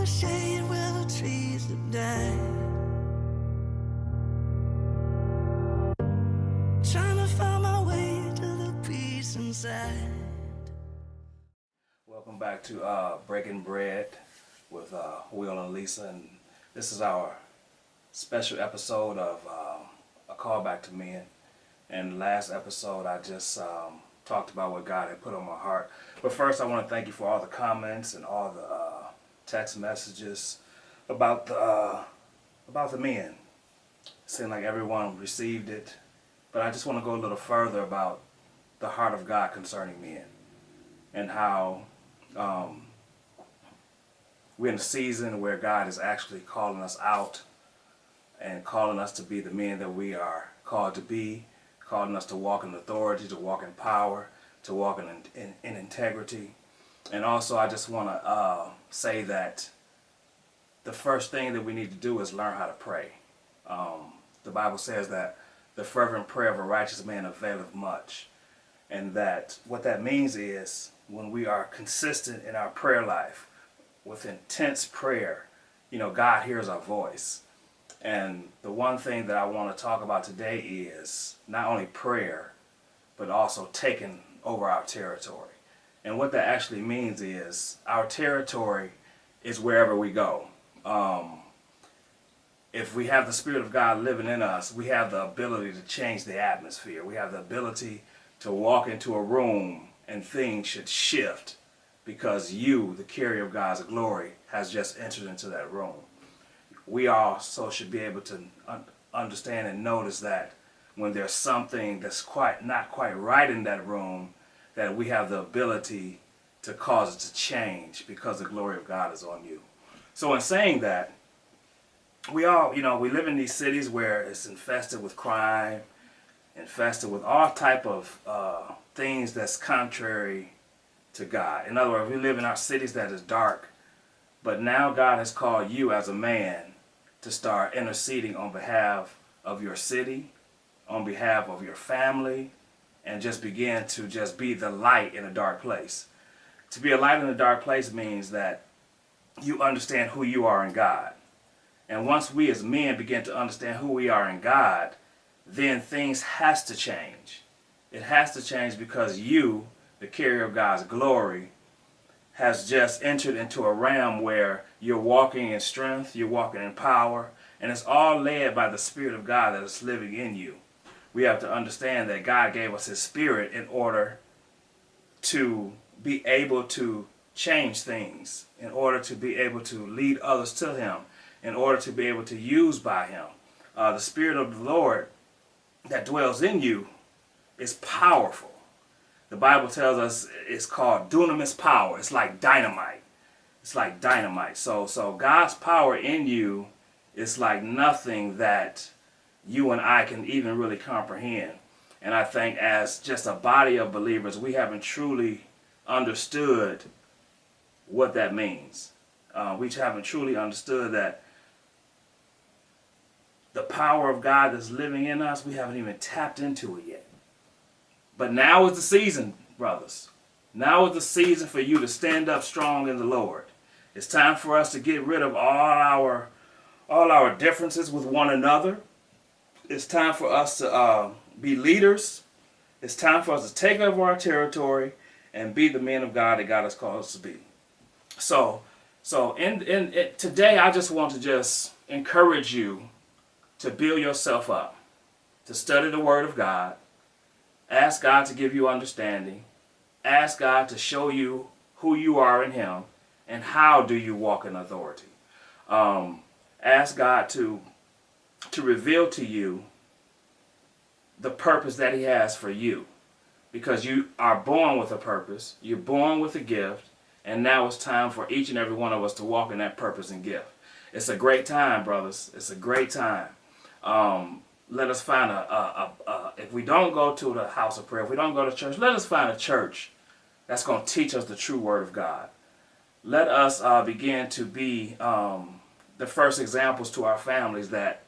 the shade where the trees have died. Trying to find my way to the peace inside. Welcome back to Breaking Bread with Will and Lisa, and this is our special episode of a callback to men. And last episode I just talked about what God had put on my heart. But first I want to thank you for all the comments and all the text messages about the men. It seemed like everyone received it, but I just want to go a little further about the heart of God concerning men and how we're in a season where God is actually calling us out and calling us to be the men that we are called to be, calling us to walk in authority, to walk in power, to walk in integrity. And also I just want to say that the first thing that we need to do is learn how to pray. The Bible says that the fervent prayer of a righteous man availeth much. And that what that means is when we are consistent in our prayer life with intense prayer, you know, God hears our voice. And the one thing that I want to talk about today is not only prayer, but also taking over our territory. And what that actually means is our territory is wherever we go. If we have the Spirit of God living in us, we have the ability to change the atmosphere. We have the ability to walk into a room and things should shift because you, the carrier of God's glory, has just entered into that room. We also should be able to understand and notice that when there's something that's not quite right in that room, that we have the ability to cause it to change because the glory of God is on you. So in saying that, we all, we live in these cities where it's infested with crime, infested with all type of things that's contrary to God. In other words, we live in our cities that is dark, but now God has called you as a man to start interceding on behalf of your city, on behalf of your family, and just begin to just be the light in a dark place. To be a light in a dark place means that you understand who you are in God. And once we as men begin to understand who we are in God, then things has to change. It has to change because you, the carrier of God's glory, has just entered into a realm where you're walking in strength, you're walking in power, and it's all led by the Spirit of God that is living in you. We have to understand that God gave us His Spirit in order to be able to change things, in order to be able to lead others to Him, in order to be able to use by Him. The Spirit of the Lord that dwells in you is powerful. The Bible tells us it's called dunamis power. It's like dynamite. It's like dynamite. So God's power in you is like nothing that you and I can even really comprehend. And I think as just a body of believers, we haven't truly understood what that means. We haven't truly understood that the power of God that's living in us, we haven't even tapped into it yet. But now is the season, brothers. Now is the season for you to stand up strong in the Lord. It's time for us to get rid of all our differences with one another. It's time for us to be leaders. It's time for us to take over our territory and be the men of God that God has called us to be. So today I just want to just encourage you to build yourself up, to study the Word of God. Ask God to give you understanding. Ask God to show you who you are in Him and how do you walk in authority. Ask God to reveal to you the purpose that He has for you. Because you are born with a purpose. You're born with a gift. And now it's time for each and every one of us to walk in that purpose and gift. It's a great time, brothers. It's a great time. Let us find if we don't go to the house of prayer, if we don't go to church, let us find a church that's going to teach us the true Word of God. Let us begin to be the first examples to our families that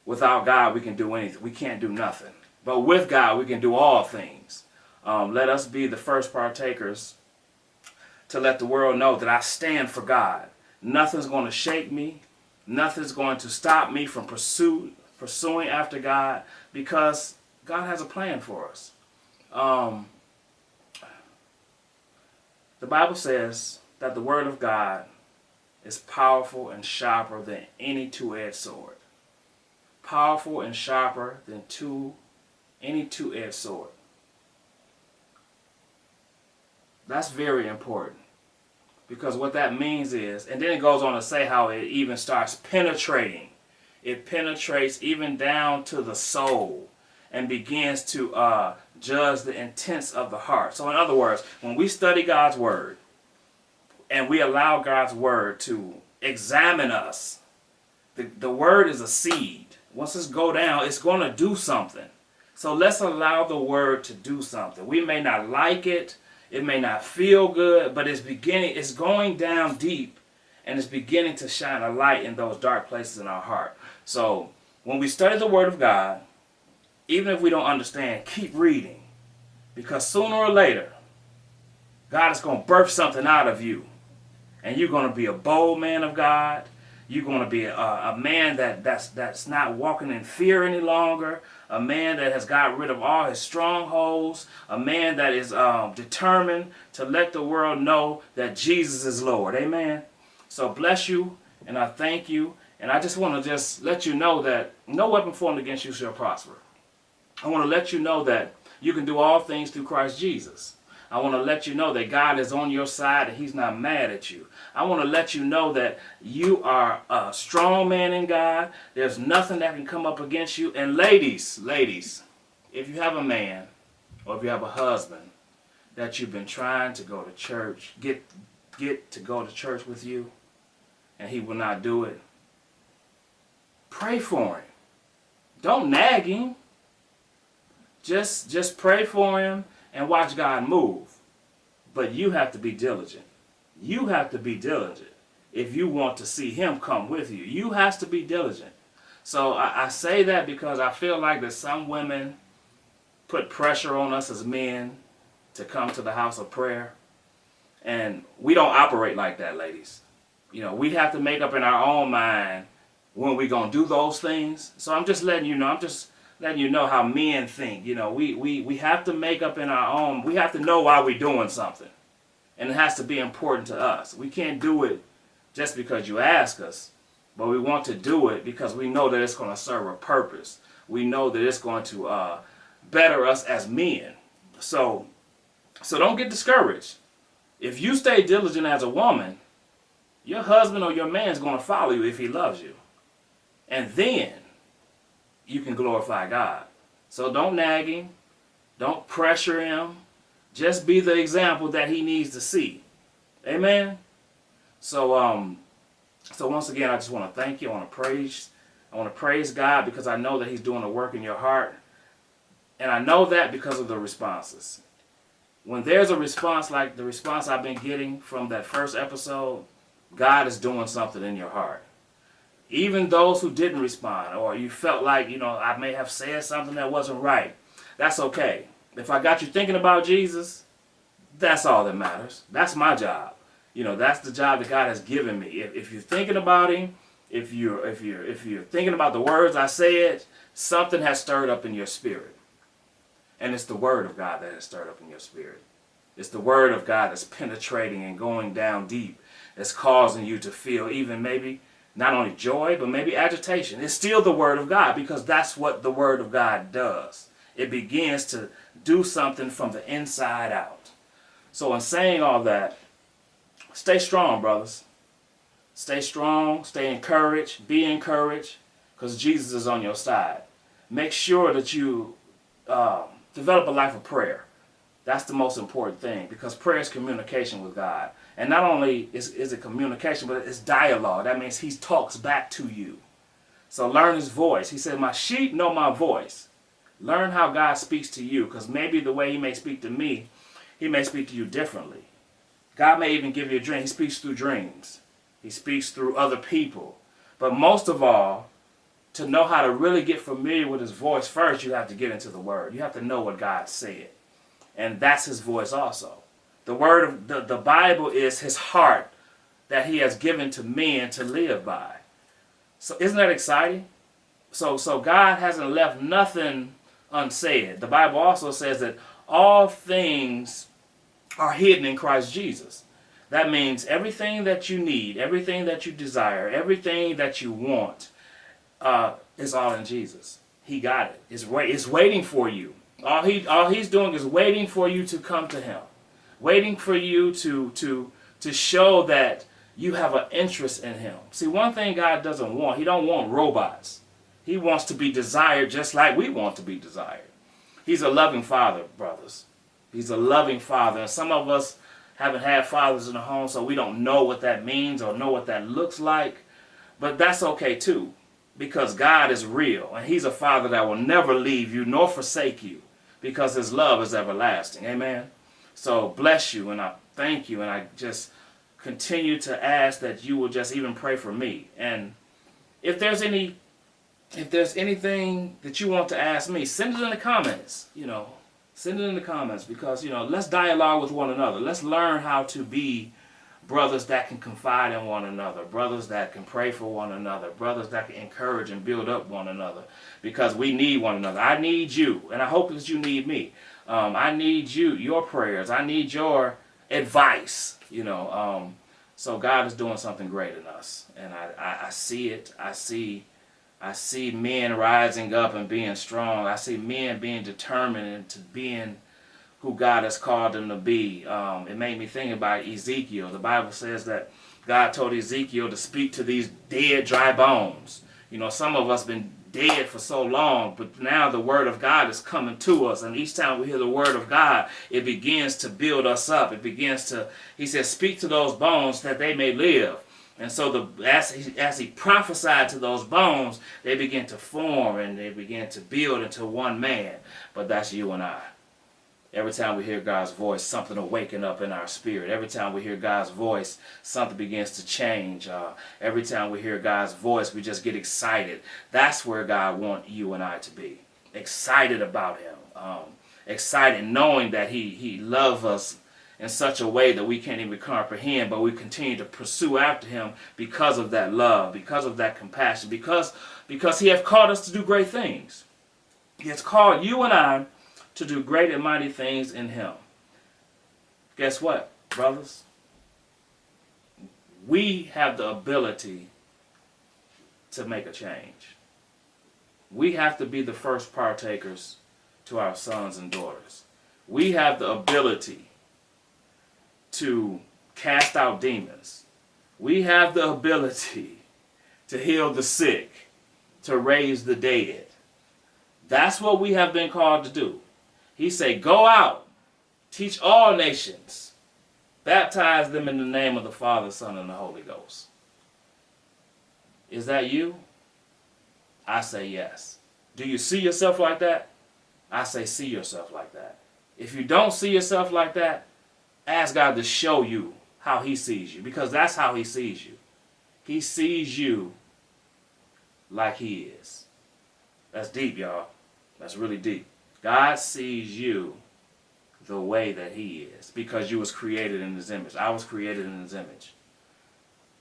without God we can do anything. We can't do nothing. But with God we can do all things. Let us be the first partakers to let the world know that I stand for God, Nothing's going to shake me. Nothing's going to stop me from pursuing after God, because God has a plan for us. The Bible says that the Word of God is powerful and sharper than any two-edged sword. Powerful and sharper than any two-edged sword. That's very important, because what that means is, and then it goes on to say how it even starts penetrating. It penetrates even down to the soul and begins to judge the intents of the heart. So in other words, when we study God's Word and we allow God's Word to examine us, the Word is a seed. Once it's go down, it's going to do something. So let's allow the Word to do something. We may not like it. It may not feel good, but it's going down deep, and it's beginning to shine a light in those dark places in our heart. So when we study the Word of God, even if we don't understand, keep reading, because sooner or later, God is going to birth something out of you, and you're going to be a bold man of God. You're going to be a man that's not walking in fear any longer, a man that has got rid of all his strongholds, a man that is determined to let the world know that Jesus is Lord. Amen. So bless you, and I thank you, and I just want to let you know that no weapon formed against you shall prosper. I want to let you know that you can do all things through Christ Jesus. I want to let you know that God is on your side and He's not mad at you. I want to let you know that you are a strong man in God. There's nothing that can come up against you. And ladies, if you have a man or if you have a husband that you've been trying to go to church, get to go to church with you, and he will not do it, pray for him. Don't nag him. Just pray for him and watch God move. But you have to be diligent. You have to be diligent if you want to see him come with you. You have to be diligent. So I say that because I feel like that some women put pressure on us as men to come to the house of prayer. And we don't operate like that, ladies. You know, we have to make up in our own mind when we're going to do those things. So I'm just letting you know. I'm just letting you know how men think. You know, we have to make up in our own. We have to know why we're doing something. And it has to be important to us. We can't do it just because you ask us. But we want to do it because we know that it's going to serve a purpose. We know that it's going to better us as men. So don't get discouraged. If you stay diligent as a woman, your husband or your man is going to follow you if he loves you. And then you can glorify God. So don't nag him. Don't pressure him. Just be the example that he needs to see. Amen? So once again, I just want to thank you. I want to praise God because I know that He's doing a work in your heart. And I know that because of the responses. When there's a response like the response I've been getting from that first episode, God is doing something in your heart. Even those who didn't respond, or you felt like, I may have said something that wasn't right, that's okay. If I got you thinking about Jesus, that's all that matters. That's my job. That's the job that God has given me. If you're thinking about Him, if you're thinking about the words I said, something has stirred up in your spirit. And it's the Word of God that has stirred up in your spirit. It's the Word of God that's penetrating and going down deep. It's causing you to feel even maybe not only joy, but maybe agitation. It's still the Word of God because that's what the Word of God does. It begins to do something from the inside out. So in saying all that, stay strong, brothers. Stay strong, stay encouraged, be encouraged, because Jesus is on your side. Make sure that you develop a life of prayer. That's the most important thing, because prayer is communication with God. And not only is it communication, but it's dialogue. That means He talks back to you. So learn His voice. He said, my sheep know my voice. Learn how God speaks to you, because maybe the way He may speak to me, He may speak to you differently. God may even give you a dream. He speaks through dreams. He speaks through other people. But most of all, to know how to really get familiar with His voice first, you have to get into the Word. You have to know what God said. And that's His voice also. The Word of the Bible is His heart that he has given to men to live by. So isn't that exciting? So God hasn't left nothing unsaid. The Bible also says that all things are hidden in Christ Jesus. That means everything that you need, everything that you desire, everything that you want is all in Jesus. He got it. It's waiting for you. All he's doing is waiting for you to come to him. Waiting for you to show that you have an interest in him. See, one thing God doesn't want, he don't want robots. He wants to be desired just like we want to be desired. He's a loving father, brothers. He's a loving father. And some of us haven't had fathers in the home, so we don't know what that means or know what that looks like. But that's okay too, because God is real. And he's a father that will never leave you nor forsake you, because his love is everlasting. Amen? So bless you, and I thank you, and I just continue to ask that you will just even pray for me. And if there's anything that you want to ask me, send it in the comments. Send it in the comments, because let's dialogue with one another. Let's learn how to be brothers that can confide in one another, brothers that can pray for one another, brothers that can encourage and build up one another, because we need one another. I need you, and I hope that you need me. I need your prayers. I need your advice. So God is doing something great in us, and I see it. I see men rising up and being strong. I see men being determined into being who God has called them to be. It made me think about Ezekiel. The Bible says that God told Ezekiel to speak to these dead, dry bones. Some of us been dead for so long, but now the word of God is coming to us, and each time we hear the word of God, it begins to build us up. He says, speak to those bones that they may live. And so as he prophesied to those bones, they begin to form and they begin to build into one man. But that's you and I. Every time we hear God's voice, something will waken up in our spirit. Every time we hear God's voice, something begins to change. Every time we hear God's voice, we just get excited. That's where God wants you and I to be. Excited about him. Excited knowing that he loves us in such a way that we can't even comprehend, but we continue to pursue after him because of that love, because of that compassion, because he has called us to do great things. He has called you and I to do great and mighty things in him. Guess what, brothers? We have the ability to make a change. We have to be the first partakers to our sons and daughters. We have the ability to cast out demons. We have the ability to heal the sick, to raise the dead. That's what we have been called to do. He said, go out, teach all nations, baptize them in the name of the Father, Son, and the Holy Ghost. Is that you? I say yes. Do you see yourself like that? I say see yourself like that. If you don't see yourself like that, ask God to show you how he sees you, because that's how he sees you. He sees you like he is. That's deep, y'all. That's really deep. God sees you the way that he is, because you was created in his image. I was created in his image.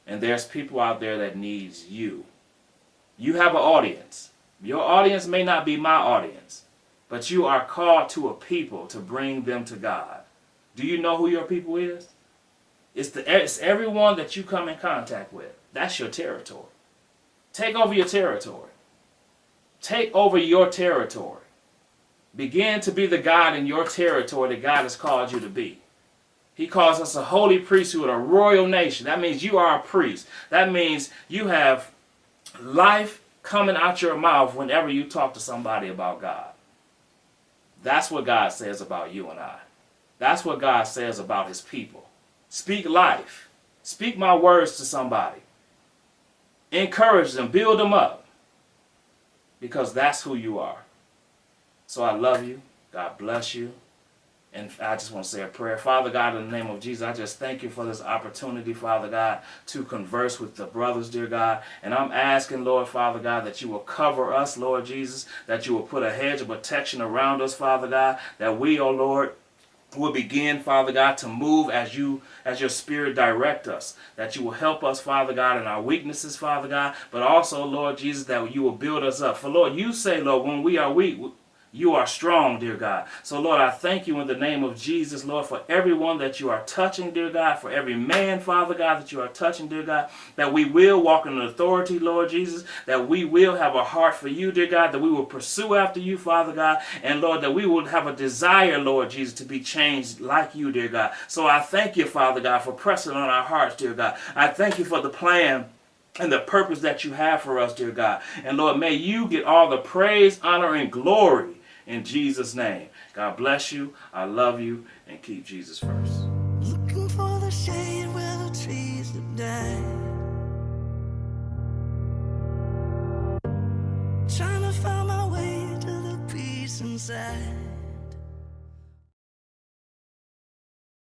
And there's people out there that needs you. You have an audience. Your audience may not be my audience, but you are called to a people to bring them to God. Do you know who your people is? It's everyone that you come in contact with. That's your territory. Take over your territory. Take over your territory. Begin to be the God in your territory that God has called you to be. He calls us a holy priesthood, a royal nation. That means you are a priest. That means you have life coming out your mouth whenever you talk to somebody about God. That's what God says about you and I. That's what God says about his people. Speak life. Speak my words to somebody. Encourage them. Build them up. Because that's who you are. So I love you. God bless you. And I just want to say a prayer. Father God, in the name of Jesus, I just thank you for this opportunity, Father God, to converse with the brothers, dear God. And I'm asking, Lord, Father God, that you will cover us, Lord Jesus, that you will put a hedge of protection around us, Father God, that we, oh Lord, will begin, Father God, to move as your spirit direct us. That you will help us, Father God, in our weaknesses, Father God, but also, Lord Jesus, that you will build us up. For Lord, you say, Lord, when we are weak, you are strong, dear God. So, Lord, I thank you in the name of Jesus, Lord, for everyone that you are touching, dear God, for every man, Father God, that you are touching, dear God, that we will walk in authority, Lord Jesus, that we will have a heart for you, dear God, that we will pursue after you, Father God, and, Lord, that we will have a desire, Lord Jesus, to be changed like you, dear God. So I thank you, Father God, for pressing on our hearts, dear God. I thank you for the plan and the purpose that you have for us, dear God. And, Lord, may you get all the praise, honor, and glory in Jesus' name. God bless you. I love you. And keep Jesus first. Looking for the shade where the trees have died. Trying to find my way to the peace inside.